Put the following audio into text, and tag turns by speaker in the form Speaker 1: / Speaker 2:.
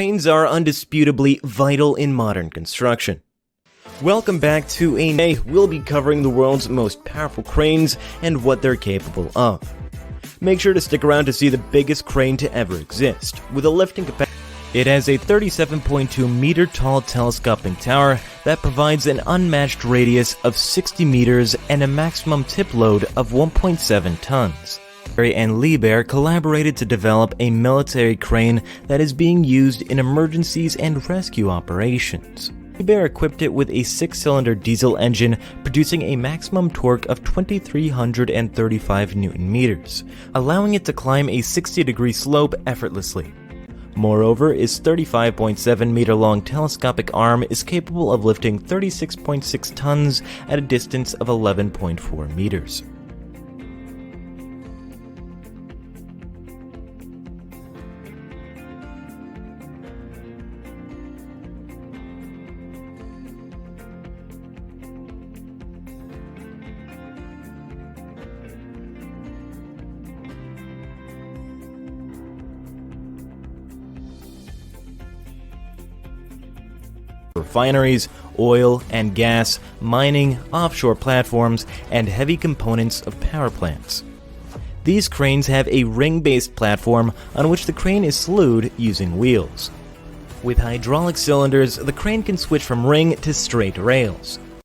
Speaker 1: Cranes are undisputably vital in modern construction. Welcome back to A. We'll be covering the world's most powerful cranes and what they're capable of. Make sure to stick around to see the biggest crane to ever exist, with a lifting capacity. It has a 37.2 meter tall telescoping tower that provides an unmatched radius of 60 meters and a maximum tip load of 1.7 tons. And Liebherr collaborated to develop a military crane that is being used in emergencies and rescue operations. Liebherr equipped it with a 6-cylinder diesel engine producing a maximum torque of 2,335 Newton-meters, allowing it to climb a 60-degree slope effortlessly. Moreover, its 35.7-meter-long telescopic arm is capable of lifting 36.6 tons at a distance of 11.4 meters. Refineries, oil and gas, mining, offshore platforms, and heavy components of power plants. These cranes have a ring-based platform on which the crane is slewed using wheels. With hydraulic cylinders, the crane can switch from ring to straight rails.